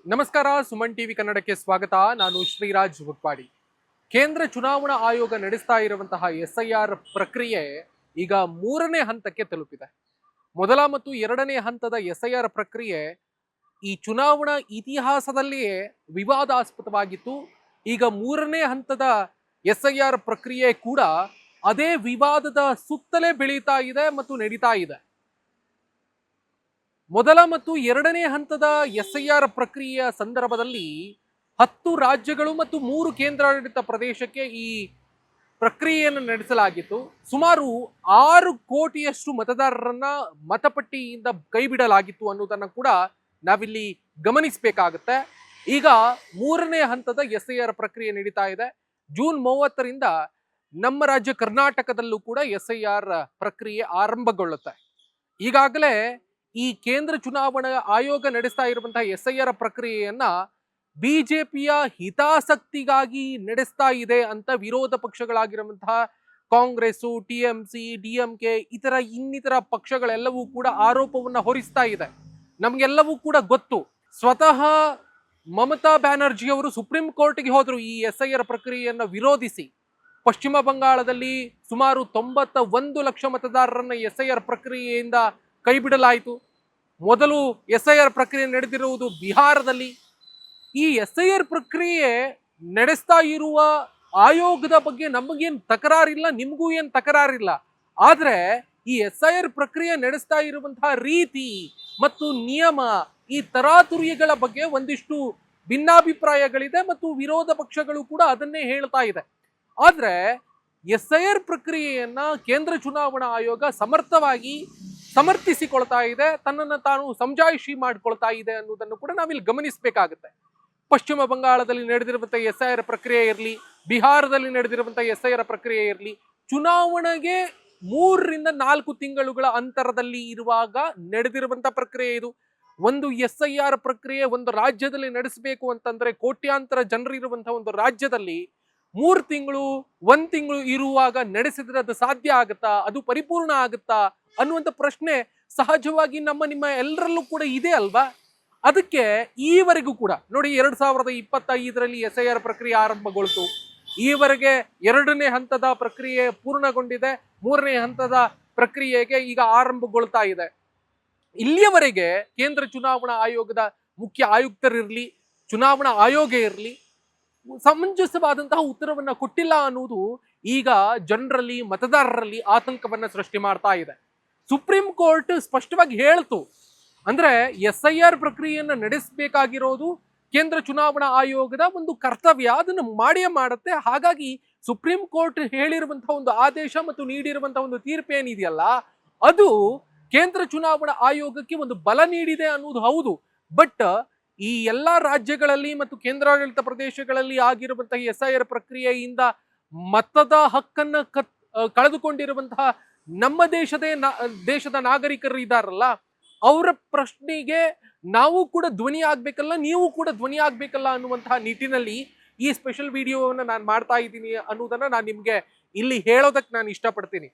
ನಮಸ್ಕಾರ. ಸುಮನ್ ಟಿವಿ ಕನ್ನಡಕ್ಕೆ ಸ್ವಾಗತ. ನಾನು ಶ್ರೀರಾಜ್ ಉತ್ಪಾಡಿ. ಕೇಂದ್ರ ಚುನಾವಣಾ ಆಯೋಗ ನಡೆಸ್ತಾ ಇರುವಂತಹ SIR ಪ್ರಕ್ರಿಯೆ ಈಗ 3ನೇ ಹಂತಕ್ಕೆ ತಲುಪಿದೆ. ಮೊದಲ ಮತ್ತು 2ನೇ ಹಂತದ SIR ಪ್ರಕ್ರಿಯೆ ಈ ಚುನಾವಣಾ ಇತಿಹಾಸದಲ್ಲಿಯೇ ವಿವಾದಾಸ್ಪದವಾಗಿತ್ತು. ಈಗ 3ನೇ ಹಂತದ SIR ಪ್ರಕ್ರಿಯೆ ಕೂಡ ಅದೇ ವಿವಾದದ ಸುತ್ತಲೇ ಬೆಳೀತಾ ಇದೆ ಮತ್ತು ನಡೀತಾ ಇದೆ. ಮೊದಲ ಮತ್ತು 2ನೇ ಹಂತದ SIR ಪ್ರಕ್ರಿಯೆಯ ಸಂದರ್ಭದಲ್ಲಿ 10 ರಾಜ್ಯಗಳು ಮತ್ತು 3 ಕೇಂದ್ರಾಡಳಿತ ಪ್ರದೇಶಕ್ಕೆ ಈ ಪ್ರಕ್ರಿಯೆಯನ್ನು ನಡೆಸಲಾಗಿತ್ತು. ಸುಮಾರು 6 ಕೋಟಿಯಷ್ಟು ಮತದಾರರನ್ನ ಮತಪಟ್ಟಿಯಿಂದ ಕೈಬಿಡಲಾಗಿತ್ತು ಅನ್ನೋದನ್ನ ಕೂಡ ನಾವಿಲ್ಲಿ ಗಮನಿಸಬೇಕಾಗುತ್ತೆ. ಈಗ 3ನೇ ಹಂತದ SIR ಪ್ರಕ್ರಿಯೆ ನಡೀತಾ ಇದೆ. ಜೂನ್ 30ರಿಂದ ನಮ್ಮ ರಾಜ್ಯ ಕರ್ನಾಟಕದಲ್ಲೂ ಕೂಡ SIR ಪ್ರಕ್ರಿಯೆ ಆರಂಭಗೊಳ್ಳುತ್ತೆ. ಈಗಾಗಲೇ ಈ ಕೇಂದ್ರ ಚುನಾವಣಾ ಆಯೋಗ ನಡೆಸ್ತಾ ಇರುವಂತಹ SIR ಪ್ರಕ್ರಿಯೆಯನ್ನ ಬಿಜೆಪಿಯ ಹಿತಾಸಕ್ತಿಗಾಗಿ ನಡೆಸ್ತಾ ಇದೆ ಅಂತ ವಿರೋಧ ಪಕ್ಷಗಳಾಗಿರುವಂತಹ ಕಾಂಗ್ರೆಸ್, TMC, DMK ಇನ್ನಿತರ ಪಕ್ಷಗಳೆಲ್ಲವೂ ಕೂಡ ಆರೋಪವನ್ನ ಹೊರಿಸ್ತಾ ಇದೆ. ನಮ್ಗೆಲ್ಲವೂ ಕೂಡ ಗೊತ್ತು. ಸ್ವತಃ ಮಮತಾ ಬ್ಯಾನರ್ಜಿ ಅವರು ಸುಪ್ರೀಂ ಕೋರ್ಟ್ಗೆ ಹೋದ್ರು ಈ SIR ಪ್ರಕ್ರಿಯೆಯನ್ನ ವಿರೋಧಿಸಿ. ಪಶ್ಚಿಮ ಬಂಗಾಳದಲ್ಲಿ ಸುಮಾರು 91 ಲಕ್ಷ ಮತದಾರರನ್ನ SIR ಪ್ರಕ್ರಿಯೆಯಿಂದ ಕೈಬಿಡಲಾಯಿತು. ಮೊದಲು SIR ಪ್ರಕ್ರಿಯೆ ನಡೆದಿರುವುದು ಬಿಹಾರದಲ್ಲಿ. ಈ SIR ಪ್ರಕ್ರಿಯೆ ನಡೆಸ್ತಾ ಇರುವ ಆಯೋಗದ ಬಗ್ಗೆ ನಮಗೇನು ತಕರಾರಿಲ್ಲ, ನಿಮಗೂ ಏನು ತಕರಾರಿಲ್ಲ. ಆದ್ರೆ ಈ SIR ಪ್ರಕ್ರಿಯೆ ನಡೆಸ್ತಾ ಇರುವಂತಹ ರೀತಿ ಮತ್ತು ನಿಯಮ, ಈ ತರಾತುರಿಗಳ ಬಗ್ಗೆ ಒಂದಿಷ್ಟು ಭಿನ್ನಾಭಿಪ್ರಾಯಗಳಿದೆ ಮತ್ತು ವಿರೋಧ ಪಕ್ಷಗಳು ಕೂಡ ಅದನ್ನೇ ಹೇಳ್ತಾ ಇದೆ. ಆದ್ರೆ SIR ಪ್ರಕ್ರಿಯೆಯನ್ನ ಕೇಂದ್ರ ಚುನಾವಣಾ ಆಯೋಗ ಸಮರ್ಥಿಸಿಕೊಳ್ತಾ ಇದೆ, ತನ್ನನ್ನು ತಾನು ಸಮಜಾಯಿಷಿ ಮಾಡ್ಕೊಳ್ತಾ ಇದೆ ಅನ್ನೋದನ್ನು ಕೂಡ ನಾವಿಲ್ಲಿ ಗಮನಿಸಬೇಕಾಗುತ್ತೆ. ಪಶ್ಚಿಮ ಬಂಗಾಳದಲ್ಲಿ ನಡೆದಿರುವಂತಹ SIR ಪ್ರಕ್ರಿಯೆ ಇರಲಿ, ಬಿಹಾರದಲ್ಲಿ ನಡೆದಿರುವಂತಹ SIR ಪ್ರಕ್ರಿಯೆ ಇರಲಿ, ಚುನಾವಣೆಗೆ 3 ರಿಂದ 4 ತಿಂಗಳುಗಳ ಅಂತರದಲ್ಲಿ ಇರುವಾಗ ನಡೆದಿರುವಂತಹ ಪ್ರಕ್ರಿಯೆ ಇದು. ಒಂದು SIR ಪ್ರಕ್ರಿಯೆ ಒಂದು ರಾಜ್ಯದಲ್ಲಿ ನಡೆಸಬೇಕು ಅಂತಂದ್ರೆ ಕೋಟ್ಯಾಂತರ ಜನರಿರುವಂತಹ ಒಂದು ರಾಜ್ಯದಲ್ಲಿ 3 ತಿಂಗಳು 1 ತಿಂಗಳು ಇರುವಾಗ ನಡೆಸಿದ್ರೆ ಅದು ಸಾಧ್ಯ ಆಗುತ್ತಾ, ಅದು ಪರಿಪೂರ್ಣ ಆಗುತ್ತಾ ಅನ್ನುವಂಥ ಪ್ರಶ್ನೆ ಸಹಜವಾಗಿ ನಿಮ್ಮ ಎಲ್ಲರಲ್ಲೂ ಕೂಡ ಇದೆ ಅಲ್ವಾ. ಅದಕ್ಕೆ ಈವರೆಗೂ ಕೂಡ ನೋಡಿ, 2025ರಲ್ಲಿ SIR ಪ್ರಕ್ರಿಯೆ ಆರಂಭಗೊಳ್ತು. ಈವರೆಗೆ 2ನೇ ಹಂತದ ಪ್ರಕ್ರಿಯೆ ಪೂರ್ಣಗೊಂಡಿದೆ. 3ನೇ ಹಂತದ ಪ್ರಕ್ರಿಯೆಗೆ ಈಗ ಆರಂಭಗೊಳ್ತಾ ಇದೆ. ಇಲ್ಲಿಯವರೆಗೆ ಕೇಂದ್ರ ಚುನಾವಣಾ ಆಯೋಗದ ಮುಖ್ಯ ಆಯುಕ್ತರಿರ್ಲಿ, ಚುನಾವಣಾ ಆಯೋಗ ಇರಲಿ, ಸಮಂಜಸವಾದಂತಹ ಉತ್ತರವನ್ನ ಕೊಟ್ಟಿಲ್ಲ ಅನ್ನುವುದು ಈಗ ಜನರಲ್ಲಿ, ಮತದಾರರಲ್ಲಿ ಆತಂಕವನ್ನ ಸೃಷ್ಟಿ ಮಾಡ್ತಾ ಇದೆ. ಸುಪ್ರೀಂ ಕೋರ್ಟ್ ಸ್ಪಷ್ಟವಾಗಿ ಹೇಳ್ತು, ಅಂದ್ರೆ SIR ಪ್ರಕ್ರಿಯೆಯನ್ನ ನಡೆಸಬೇಕಾಗಿರೋದು ಕೇಂದ್ರ ಚುನಾವಣಾ ಆಯೋಗದ ಒಂದು ಕರ್ತವ್ಯ, ಅದನ್ನು ಮಾಡಿಯೇ ಮಾಡುತ್ತೆ. ಹಾಗಾಗಿ ಸುಪ್ರೀಂ ಕೋರ್ಟ್ ಹೇಳಿರುವಂತಹ ಒಂದು ಆದೇಶ ಮತ್ತು ನೀಡಿರುವಂತಹ ಒಂದು ತೀರ್ಪು ಏನಿದೆಯಲ್ಲ, ಅದು ಕೇಂದ್ರ ಚುನಾವಣಾ ಆಯೋಗಕ್ಕೆ ಒಂದು ಬಲ ನೀಡಿದೆ ಅನ್ನೋದು ಹೌದು. ಬಟ್ ಈ ಎಲ್ಲಾ ರಾಜ್ಯಗಳಲ್ಲಿ ಮತ್ತು ಕೇಂದ್ರಾಡಳಿತ ಪ್ರದೇಶಗಳಲ್ಲಿ ಆಗಿರುವಂತಹ SIR ಪ್ರಕ್ರಿಯೆಯಿಂದ ಮತದ ಹಕ್ಕನ್ನ ಕಳೆದುಕೊಂಡಿರುವಂತಹ ನಮ್ಮ ದೇಶದ ನಾಗರಿಕರು ಇದ್ದಾರಲ್ಲ, ಅವರ ಪ್ರಶ್ನೆಗೆ ನಾವು ಕೂಡ ಧ್ವನಿ ಆಗ್ಬೇಕಲ್ಲ, ನೀವು ಕೂಡ ಧ್ವನಿ ಆಗ್ಬೇಕಲ್ಲ ಅನ್ನುವಂತಹ ನಿಟ್ಟಿನಲ್ಲಿ ಈ ಸ್ಪೆಷಲ್ ವಿಡಿಯೋವನ್ನ ನಾನು ಮಾಡ್ತಾ ಇದ್ದೀನಿ ಅನ್ನೋದನ್ನ ನಾನು ನಿಮ್ಗೆ ಇಲ್ಲಿ ಹೇಳೋದಕ್ಕೆ ನಾನು ಇಷ್ಟಪಡ್ತೀನಿ.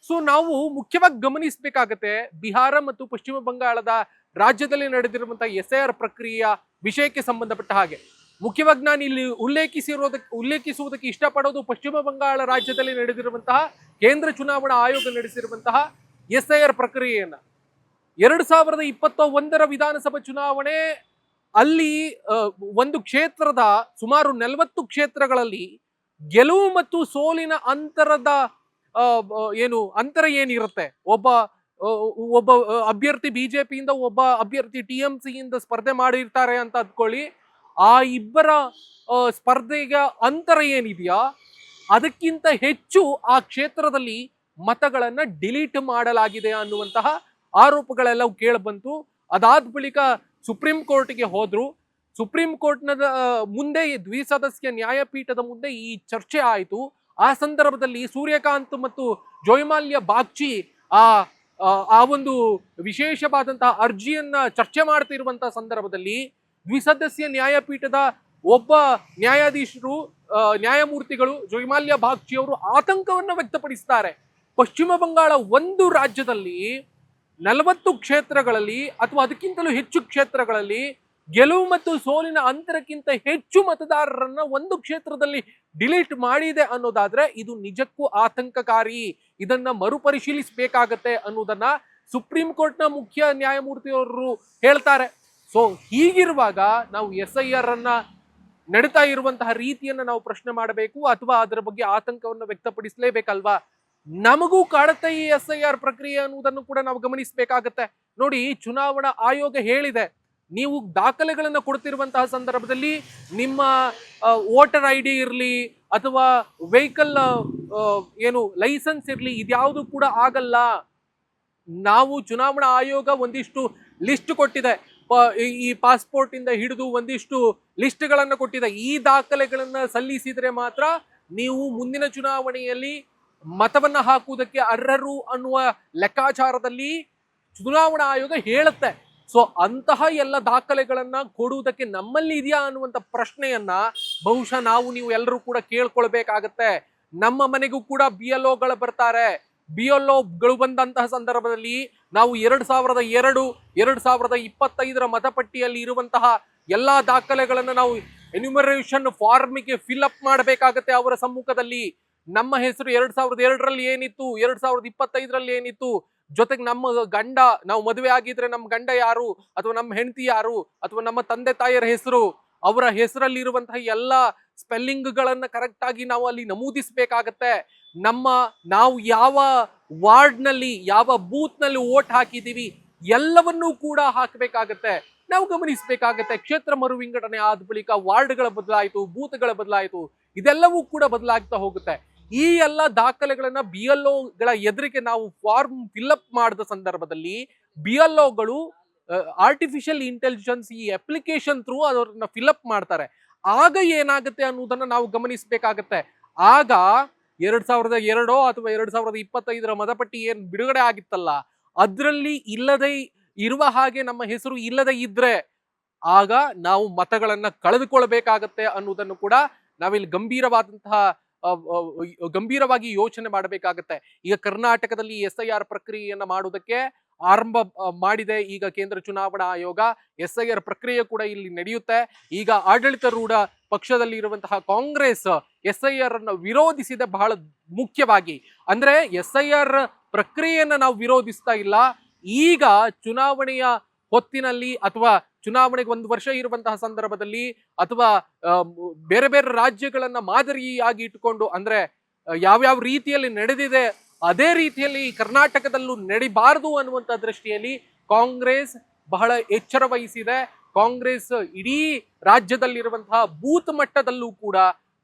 ಸೊ ನಾವು ಮುಖ್ಯವಾಗಿ ಗಮನಿಸಬೇಕಾಗತ್ತೆ, ಬಿಹಾರ ಮತ್ತು ಪಶ್ಚಿಮ ಬಂಗಾಳದ ರಾಜ್ಯದಲ್ಲಿ ನಡೆದಿರುವಂತಹ SIR ಪ್ರಕ್ರಿಯೆಯ ವಿಷಯಕ್ಕೆ ಸಂಬಂಧಪಟ್ಟ ಹಾಗೆ ಮುಖ್ಯವಾಗಿ ನಾನು ಇಲ್ಲಿ ಉಲ್ಲೇಖಿಸುವುದಕ್ಕೆ ಇಷ್ಟಪಡೋದು ಪಶ್ಚಿಮ ಬಂಗಾಳ ರಾಜ್ಯದಲ್ಲಿ ನಡೆದಿರುವಂತಹ ಕೇಂದ್ರ ಚುನಾವಣಾ ಆಯೋಗ ನಡೆಸಿರುವಂತಹ SIR ಪ್ರಕ್ರಿಯೆಯನ್ನ. 2021ರ ವಿಧಾನಸಭಾ ಚುನಾವಣೆ ಅಲ್ಲಿ ಒಂದು ಕ್ಷೇತ್ರದ ಸುಮಾರು 40 ಕ್ಷೇತ್ರಗಳಲ್ಲಿ ಗೆಲುವು ಮತ್ತು ಸೋಲಿನ ಅಂತರ ಏನಿರುತ್ತೆ, ಒಬ್ಬ ಅಭ್ಯರ್ಥಿ ಬಿಜೆಪಿಯಿಂದ, ಒಬ್ಬ ಅಭ್ಯರ್ಥಿ TMC ಯಿಂದ ಸ್ಪರ್ಧೆ ಮಾಡಿರ್ತಾರೆ ಅಂತ ಅಂದ್ಕೊಳ್ಳಿ. ಆ ಇಬ್ಬರ ಸ್ಪರ್ಧೆಗ ಅಂತರ ಏನಿದೆಯಾ, ಅದಕ್ಕಿಂತ ಹೆಚ್ಚು ಆ ಕ್ಷೇತ್ರದಲ್ಲಿ ಮತಗಳನ್ನ ಡಿಲೀಟ್ ಮಾಡಲಾಗಿದೆ ಅನ್ನುವಂತಹ ಆರೋಪಗಳೆಲ್ಲವೂ ಕೇಳಬಂತು. ಅದಾದ ಬಳಿಕ ಸುಪ್ರೀಂ ಕೋರ್ಟ್ಗೆ ಹೋದ್ರು. ಸುಪ್ರೀಂ ಕೋರ್ಟ್ನ ಮುಂದೆ ದ್ವಿಸದಸ್ಯ ನ್ಯಾಯಪೀಠದ ಮುಂದೆ ಈ ಚರ್ಚೆ ಆಯಿತು. ಆ ಸಂದರ್ಭದಲ್ಲಿ ಸೂರ್ಯಕಾಂತ್ ಮತ್ತು ಜೋಯ್ಮಾಲ್ಯ ಬಾಗ್ಚಿ ಆ ಒಂದು ವಿಶೇಷವಾದಂತಹ ಅರ್ಜಿಯನ್ನ ಚರ್ಚೆ ಮಾಡ್ತಿರುವಂತಹ ಸಂದರ್ಭದಲ್ಲಿ ದ್ವಿಸದಸ್ಯ ನ್ಯಾಯಪೀಠದ ಒಬ್ಬ ನ್ಯಾಯಮೂರ್ತಿಗಳು ಜೋಯ್ಮಾಲ್ಯ ಬಾಗ್ಚಿ ಅವರು ಆತಂಕವನ್ನ ವ್ಯಕ್ತಪಡಿಸ್ತಾರೆ. ಪಶ್ಚಿಮ ಬಂಗಾಳ ಒಂದು ರಾಜ್ಯದಲ್ಲಿ 40 ಕ್ಷೇತ್ರಗಳಲ್ಲಿ ಅಥವಾ ಅದಕ್ಕಿಂತಲೂ ಹೆಚ್ಚು ಕ್ಷೇತ್ರಗಳಲ್ಲಿ ಗೆಲುವು ಮತ್ತು ಸೋಲಿನ ಅಂತರಕ್ಕಿಂತ ಹೆಚ್ಚು ಮತದಾರರನ್ನ ಒಂದು ಕ್ಷೇತ್ರದಲ್ಲಿ ಡಿಲೀಟ್ ಮಾಡಿದೆ ಅನ್ನೋದಾದ್ರೆ ಇದು ನಿಜಕ್ಕೂ ಆತಂಕಕಾರಿ. ಇದನ್ನ ಮರುಪರಿಶೀಲಿಸಬೇಕಾಗತ್ತೆ ಅನ್ನೋದನ್ನ ಸುಪ್ರೀಂ ಕೋರ್ಟ್ನ ಮುಖ್ಯ ನ್ಯಾಯಮೂರ್ತಿಯವರು ಹೇಳ್ತಾರೆ. ಸೊ ಹೀಗಿರುವಾಗ ನಾವು SIR ಅನ್ನ ನಡೀತಾ ಇರುವಂತಹ ರೀತಿಯನ್ನ ನಾವು ಪ್ರಶ್ನೆ ಮಾಡಬೇಕು ಅಥವಾ ಅದರ ಬಗ್ಗೆ ಆತಂಕವನ್ನು ವ್ಯಕ್ತಪಡಿಸಲೇಬೇಕಲ್ವಾ? ನಮಗೂ ಕಾಡುತ್ತೆ ಈ SIR ಪ್ರಕ್ರಿಯೆ ಅನ್ನುವುದನ್ನು ಕೂಡ ನಾವು ಗಮನಿಸಬೇಕಾಗತ್ತೆ. ನೋಡಿ, ಚುನಾವಣಾ ಆಯೋಗ ಹೇಳಿದೆ, ನೀವು ದಾಖಲೆಗಳನ್ನ ಕೊಡ್ತಿರುವಂತಹ ಸಂದರ್ಭದಲ್ಲಿ ನಿಮ್ಮ ವೋಟರ್ ID ಇರಲಿ ಅಥವಾ ವೆಹಿಕಲ್ ಏನು ಲೈಸೆನ್ಸ್ ಇರಲಿ, ಇದ್ಯಾವುದು ಕೂಡ ಆಗಲ್ಲ. ನಾವು ಚುನಾವಣಾ ಆಯೋಗ ಒಂದಿಷ್ಟು ಲಿಸ್ಟ್ ಕೊಟ್ಟಿದೆ, ಈ ಪಾಸ್ಪೋರ್ಟ್ ಇಂದ ಹಿಡಿದು ಒಂದಿಷ್ಟು ಲಿಸ್ಟ್ಗಳನ್ನ ಕೊಟ್ಟಿದೆ. ಈ ದಾಖಲೆಗಳನ್ನ ಸಲ್ಲಿಸಿದ್ರೆ ಮಾತ್ರ ನೀವು ಮುಂದಿನ ಚುನಾವಣೆಯಲ್ಲಿ ಮತವನ್ನ ಹಾಕುವುದಕ್ಕೆ ಅರ್ಹರು ಅನ್ನುವ ಲೆಕ್ಕಾಚಾರದಲ್ಲಿ ಚುನಾವಣಾ ಆಯೋಗ ಹೇಳುತ್ತೆ. ಸೊ ಅಂತಹ ಎಲ್ಲ ದಾಖಲೆಗಳನ್ನ ಕೊಡುವುದಕ್ಕೆ ನಮ್ಮಲ್ಲಿ ಇದೆಯಾ ಅನ್ನುವಂತ ಪ್ರಶ್ನೆಯನ್ನ ಬಹುಶಃ ನಾವು ನೀವು ಎಲ್ಲರೂ ಕೂಡ ಕೇಳ್ಕೊಳ್ಬೇಕಾಗತ್ತೆ. ನಮ್ಮ ಮನೆಗೂ ಕೂಡ BLOಗಳು ಬರ್ತಾರೆ. BLOಗಳು ಬಂದಂತಹ ಸಂದರ್ಭದಲ್ಲಿ ನಾವು 2002, 2025 ಮತಪಟ್ಟಿಯಲ್ಲಿ ಇರುವಂತಹ ಎಲ್ಲಾ ದಾಖಲೆಗಳನ್ನ ನಾವು ಎನ್ಯುಮರೇಷನ್ ಫಾರ್ಮಿಗೆ ಫಿಲ್ ಅಪ್ ಮಾಡಬೇಕಾಗತ್ತೆ ಅವರ ಸಮ್ಮುಖದಲ್ಲಿ. ನಮ್ಮ ಹೆಸರು 2002ರಲ್ಲಿ ಏನಿತ್ತು, 2025ರಲ್ಲಿ ಏನಿತ್ತು, ಜೊತೆಗೆ ನಮ್ಮ ಗಂಡ, ನಾವು ಮದುವೆ ಆಗಿದ್ರೆ ನಮ್ಮ ಗಂಡ ಯಾರು ಅಥವಾ ನಮ್ಮ ಹೆಂಡತಿ ಯಾರು ಅಥವಾ ನಮ್ಮ ತಂದೆ ತಾಯಿಯರ ಹೆಸರು, ಅವರ ಹೆಸರಲ್ಲಿ ಇರುವಂತಹ ಎಲ್ಲ ಸ್ಪೆಲ್ಲಿಂಗ್ಗಳನ್ನ ಕರೆಕ್ಟ್ ಆಗಿ ನಾವು ಅಲ್ಲಿ ನಮೂದಿಸಬೇಕಾಗತ್ತೆ. ನಾವು ಯಾವ ವಾರ್ಡ್ನಲ್ಲಿ ಯಾವ ಬೂತ್ನಲ್ಲಿ ವೋಟ್ ಹಾಕಿದೀವಿ ಎಲ್ಲವನ್ನೂ ಕೂಡ ಹಾಕಬೇಕಾಗತ್ತೆ. ನಾವು ಗಮನಿಸಬೇಕಾಗತ್ತೆ, ಕ್ಷೇತ್ರ ಮರು ವಿಂಗಡಣೆ ಆದ ಬಳಿಕ ವಾರ್ಡ್ಗಳ ಬದಲಾಯಿತು, ಬೂತ್ಗಳ ಬದಲಾಯಿತು, ಇದೆಲ್ಲವೂ ಕೂಡ ಬದಲಾಗ್ತಾ ಹೋಗುತ್ತೆ. ಈ ಎಲ್ಲ ದಾಖಲೆಗಳನ್ನ BLOಗಳ ಎದುರಿಗೆ ನಾವು ಫಾರ್ಮ್ ಫಿಲ್ಅಪ್ ಮಾಡಿದ ಸಂದರ್ಭದಲ್ಲಿ BLOಗಳು ಆರ್ಟಿಫಿಷಿಯಲ್ ಇಂಟೆಲಿಜೆನ್ಸ್ ಈ ಅಪ್ಲಿಕೇಶನ್ ಥ್ರೂ ಅದನ್ನ ಫಿಲ್ಅಪ್ ಮಾಡ್ತಾರೆ. ಆಗ ಏನಾಗುತ್ತೆ ಅನ್ನೋದನ್ನ ನಾವು ಗಮನಿಸಬೇಕಾಗತ್ತೆ. ಆಗ 2002 ಅಥವಾ 2025 ಮತಪಟ್ಟಿ ಏನ್ ಬಿಡುಗಡೆ ಆಗಿತ್ತಲ್ಲ, ಅದರಲ್ಲಿ ಇಲ್ಲದೆ ಇರುವ ಹಾಗೆ ನಮ್ಮ ಹೆಸರು ಇಲ್ಲದೆ ಇದ್ರೆ ಆಗ ನಾವು ಮತಗಳನ್ನ ಕಳೆದುಕೊಳ್ಬೇಕಾಗತ್ತೆ ಅನ್ನೋದನ್ನು ಕೂಡ ನಾವಿಲ್ಲಿ ಗಂಭೀರವಾಗಿ ಯೋಚನೆ ಮಾಡಬೇಕಾಗತ್ತೆ. ಈಗ ಕರ್ನಾಟಕದಲ್ಲಿ SIR ಪ್ರಕ್ರಿಯೆಯನ್ನ ಮಾಡುವುದಕ್ಕೆ ಆರಂಭ ಮಾಡಿದೆ ಈಗ ಕೇಂದ್ರ ಚುನಾವಣಾ ಆಯೋಗ. SIR ಪ್ರಕ್ರಿಯೆ ಕೂಡ ಇಲ್ಲಿ ನಡೆಯುತ್ತೆ. ಈಗ ಆಡಳಿತಾರೂಢ ಪಕ್ಷದಲ್ಲಿ ಇರುವಂತಹ ಕಾಂಗ್ರೆಸ್ SIR ಅನ್ನು ವಿರೋಧಿಸಿದೆ ಬಹಳ ಮುಖ್ಯವಾಗಿ. ಅಂದ್ರೆ SIR ಪ್ರಕ್ರಿಯೆಯನ್ನ ನಾವು ವಿರೋಧಿಸ್ತಾ ಇಲ್ಲ, ಈಗ ಚುನಾವಣೆಯ ಹೊತ್ತಿನಲ್ಲಿ ಅಥವಾ ಚುನಾವಣೆಗೆ 1 ವರ್ಷ ಇರುವಂತಹ ಸಂದರ್ಭದಲ್ಲಿ ಅಥವಾ ಬೇರೆ ಬೇರೆ ರಾಜ್ಯಗಳನ್ನ ಮಾದರಿಯಾಗಿ ಇಟ್ಟುಕೊಂಡು, ಅಂದ್ರೆ ಯಾವ್ಯಾವ ರೀತಿಯಲ್ಲಿ ನಡೆದಿದೆ ಅದೇ ರೀತಿಯಲ್ಲಿ ಕರ್ನಾಟಕದಲ್ಲೂ ನಡಿಬಾರದು ಅನ್ನುವಂತ ದೃಷ್ಟಿಯಲ್ಲಿ ಕಾಂಗ್ರೆಸ್ ಬಹಳ ಎಚ್ಚರ ವಹಿಸಿದೆ. ಕಾಂಗ್ರೆಸ್ ಇಡೀ ರಾಜ್ಯದಲ್ಲಿರುವಂತಹ ಬೂತ್ ಮಟ್ಟದಲ್ಲೂ ಕೂಡ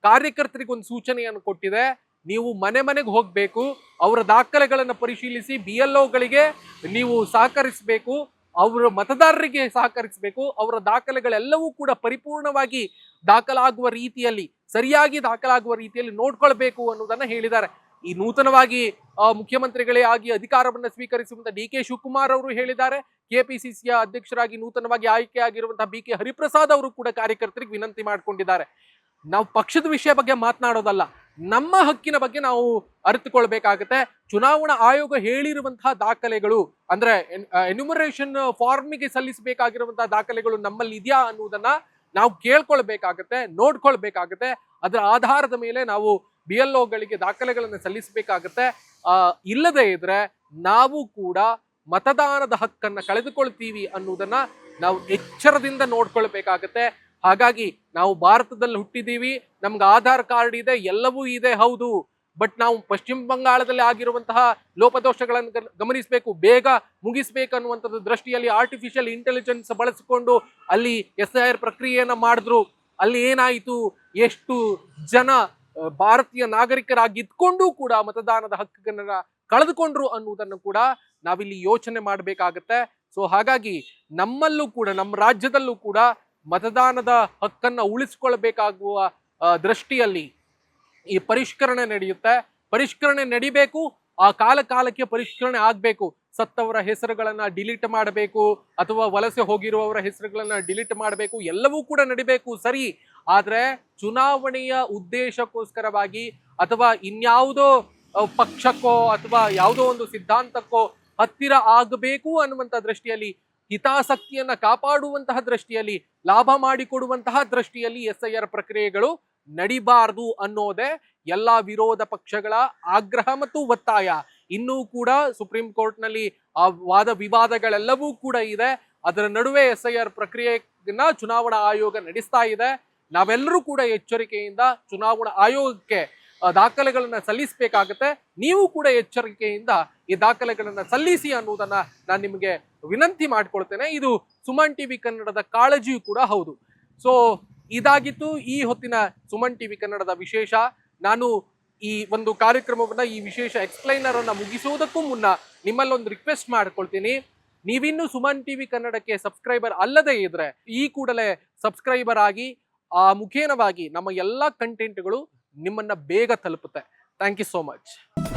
ಕಾರ್ಯಕರ್ತರಿಗೆ ಒಂದು ಸೂಚನೆಯನ್ನು ಕೊಟ್ಟಿದೆ. ನೀವು ಮನೆ ಮನೆಗೆ ಹೋಗ್ಬೇಕು, ಅವರ ದಾಖಲೆಗಳನ್ನ ಪರಿಶೀಲಿಸಿ BLOಗಳಿಗೆ ನೀವು ಸಹಕರಿಸಬೇಕು, ಅವರ ಮತದಾರರಿಗೆ ಸಹಕರಿಸಬೇಕು, ಅವರ ದಾಖಲೆಗಳೆಲ್ಲವೂ ಕೂಡ ಪರಿಪೂರ್ಣವಾಗಿ ದಾಖಲಾಗುವ ರೀತಿಯಲ್ಲಿ, ಸರಿಯಾಗಿ ದಾಖಲಾಗುವ ರೀತಿಯಲ್ಲಿ ನೋಡ್ಕೊಳ್ಬೇಕು ಅನ್ನೋದನ್ನ ಹೇಳಿದ್ದಾರೆ. ಈ ನೂತನವಾಗಿ ಮುಖ್ಯಮಂತ್ರಿಗಳೇ ಆಗಿ ಅಧಿಕಾರವನ್ನು ಸ್ವೀಕರಿಸುವಂತ DK ಶಿವಕುಮಾರ್ ಅವರು ಹೇಳಿದ್ದಾರೆ. KPCCಯ ಅಧ್ಯಕ್ಷರಾಗಿ ನೂತನವಾಗಿ ಆಯ್ಕೆಯಾಗಿರುವಂತಹ BK ಹರಿಪ್ರಸಾದ್ ಅವರು ಕೂಡ ಕಾರ್ಯಕರ್ತರಿಗೆ ವಿನಂತಿ ಮಾಡಿಕೊಂಡಿದ್ದಾರೆ. ನಾವು ಪಕ್ಷದ ವಿಷಯ ಬಗ್ಗೆ ಮಾತನಾಡೋದಲ್ಲ, ನಮ್ಮ ಹಕ್ಕಿನ ಬಗ್ಗೆ ನಾವು ಅರಿತುಕೊಳ್ಬೇಕಾಗತ್ತೆ. ಚುನಾವಣಾ ಆಯೋಗ ಹೇಳಿರುವಂತಹ ದಾಖಲೆಗಳು, ಅಂದ್ರೆ ಎನ್ಯುಮರೇಷನ್ ಫಾರ್ಮಿಗೆ ಸಲ್ಲಿಸಬೇಕಾಗಿರುವಂತಹ ದಾಖಲೆಗಳು ನಮ್ಮಲ್ಲಿ ಇದೆಯಾ ಅನ್ನುವುದನ್ನ ನಾವು ಕೇಳ್ಕೊಳ್ಬೇಕಾಗತ್ತೆ, ನೋಡ್ಕೊಳ್ಬೇಕಾಗತ್ತೆ. ಅದರ ಆಧಾರದ ಮೇಲೆ ನಾವು BLOಗಳಿಗೆ ದಾಖಲೆಗಳನ್ನು ಸಲ್ಲಿಸಬೇಕಾಗತ್ತೆ. ಇಲ್ಲದೆ ಇದ್ರೆ ನಾವು ಕೂಡ ಮತದಾನದ ಹಕ್ಕನ್ನ ಕಳೆದುಕೊಳ್ತೀವಿ ಅನ್ನುವುದನ್ನ ನಾವು ಎಚ್ಚರದಿಂದ ನೋಡ್ಕೊಳ್ಬೇಕಾಗತ್ತೆ. ಹಾಗಾಗಿ ನಾವು ಭಾರತದಲ್ಲಿ ಹುಟ್ಟಿದೀವಿ, ನಮ್ಗೆ ಆಧಾರ್ ಕಾರ್ಡ್ ಇದೆ, ಎಲ್ಲವೂ ಇದೆ, ಹೌದು. ಬಟ್ ನಾವು ಪಶ್ಚಿಮ ಬಂಗಾಳದಲ್ಲಿ ಆಗಿರುವಂತಹ ಲೋಪದೋಷಗಳನ್ನು ಗಮನಿಸಬೇಕು, ಬೇಗ ಮುಗಿಸ್ಬೇಕು ಅನ್ನುವಂಥದ್ದು ದೃಷ್ಟಿಯಲ್ಲಿ ಆರ್ಟಿಫಿಷಿಯಲ್ ಇಂಟೆಲಿಜೆನ್ಸ್ ಬಳಸಿಕೊಂಡು ಅಲ್ಲಿ SIR ಪ್ರಕ್ರಿಯೆಯನ್ನ ಮಾಡಿದ್ರು. ಅಲ್ಲಿ ಏನಾಯಿತು, ಎಷ್ಟು ಜನ ಭಾರತೀಯ ನಾಗರಿಕರಾಗಿದ್ಕೊಂಡು ಕೂಡ ಮತದಾನದ ಹಕ್ಕನ್ನ ಕಳೆದುಕೊಂಡ್ರು ಅನ್ನುವುದನ್ನು ಕೂಡ ನಾವಿಲ್ಲಿ ಯೋಚನೆ ಮಾಡಬೇಕಾಗತ್ತೆ. ಸೊ ಹಾಗಾಗಿ ನಮ್ಮಲ್ಲೂ ಕೂಡ, ನಮ್ಮ ರಾಜ್ಯದಲ್ಲೂ ಕೂಡ ಮತದಾನದ ಹಕ್ಕನ್ನ ಉಳಿಸ್ಕೊಳ್ಬೇಕಾಗುವ ದೃಷ್ಟಿಯಲ್ಲಿ ಈ ಪರಿಷ್ಕರಣೆ ನಡೆಯುತ್ತೆ. ಪರಿಷ್ಕರಣೆ ನಡಿಬೇಕು, ಆ ಕಾಲಕ್ಕೆ ಪರಿಷ್ಕರಣೆ ಆಗ್ಬೇಕು. ಸತ್ತವರ ಹೆಸರುಗಳನ್ನ ಡಿಲೀಟ್ ಮಾಡಬೇಕು ಅಥವಾ ವಲಸೆ ಹೋಗಿರುವವರ ಹೆಸರುಗಳನ್ನ ಡಿಲೀಟ್ ಮಾಡಬೇಕು, ಎಲ್ಲವೂ ಕೂಡ ನಡಿಬೇಕು, ಸರಿ. ಆದ್ರೆ ಚುನಾವಣೆಯ ಉದ್ದೇಶಕ್ಕೋಸ್ಕರವಾಗಿ ಅಥವಾ ಇನ್ಯಾವುದೋ ಪಕ್ಷಕ್ಕೋ ಅಥವಾ ಯಾವುದೋ ಒಂದು ಸಿದ್ಧಾಂತಕ್ಕೋ ಹತ್ತಿರ ಆಗಬೇಕು ಅನ್ನುವಂತ ದೃಷ್ಟಿಯಲ್ಲಿ ಹಿತಾಸಕ್ತಿಯನ್ನ ಕಾಪಾಡುವಂತಹ ದೃಷ್ಟಿಯಲ್ಲಿ, ಲಾಭ ಮಾಡಿಕೊಡುವಂತಹ ದೃಷ್ಟಿಯಲ್ಲಿ SIR ಪ್ರಕ್ರಿಯೆಗಳು ನಡಿಬಾರದು ಅನ್ನೋದೇ ಎಲ್ಲಾ ವಿರೋಧ ಪಕ್ಷಗಳ ಆಗ್ರಹ ಮತ್ತು ಒತ್ತಾಯ. ಇನ್ನೂ ಕೂಡ ಸುಪ್ರೀಂ ಕೋರ್ಟ್ ನಲ್ಲಿ ಆ ವಾದ ವಿವಾದಗಳೆಲ್ಲವೂ ಕೂಡ ಇದೆ. ಅದರ ನಡುವೆ SIR ಪ್ರಕ್ರಿಯೆಯನ್ನ ಚುನಾವಣಾ ಆಯೋಗ ನಡೆಸ್ತಾ ಇದೆ. ನಾವೆಲ್ಲರೂ ಕೂಡ ಎಚ್ಚರಿಕೆಯಿಂದ ಚುನಾವಣಾ ಆಯೋಗಕ್ಕೆ ದಾಖಲೆಗಳನ್ನ ಸಲ್ಲಿಸಬೇಕಾಗತ್ತೆ. ನೀವು ಕೂಡ ಎಚ್ಚರಿಕೆಯಿಂದ ಈ ದಾಖಲೆಗಳನ್ನ ಸಲ್ಲಿಸಿ ಅನ್ನೋದನ್ನ ನಾನು ನಿಮಗೆ ವಿನಂತಿ ಮಾಡ್ಕೊಳ್ತೇನೆ. ಇದು ಸುಮನ್ ಟಿವಿ ಕನ್ನಡದ ಕಾಳಜಿಯೂ ಕೂಡ ಹೌದು. ಸೊ ಇದಾಗಿತ್ತು ಈ ಹೊತ್ತಿನ ಸುಮನ್ ಟಿವಿ ಕನ್ನಡದ ವಿಶೇಷ. ನಾನು ಈ ಒಂದು ಕಾರ್ಯಕ್ರಮವನ್ನ, ಈ ವಿಶೇಷ ಎಕ್ಸ್ಪ್ಲೈನರ್ ಅನ್ನ ಮುಗಿಸುವುದಕ್ಕೂ ಮುನ್ನ ನಿಮ್ಮಲ್ಲೊಂದು ರಿಕ್ವೆಸ್ಟ್ ಮಾಡ್ಕೊಳ್ತೀನಿ. ನೀವಿನ್ನೂ ಸುಮನ್ ಟಿವಿ ಕನ್ನಡಕ್ಕೆ ಸಬ್ಸ್ಕ್ರೈಬರ್ ಅಲ್ಲದೆ ಇದ್ರೆ ಈ ಕೂಡಲೇ ಸಬ್ಸ್ಕ್ರೈಬರ್ ಆಗಿ, ಆ ಮುಖೇನವಾಗಿ ನಮ್ಮ ಎಲ್ಲಾ ಕಂಟೆಂಟ್ಗಳು ನಿಮ್ಮನ್ನ ಬೇಗ ತಲುಪುತ್ತೆ. Thank you so much.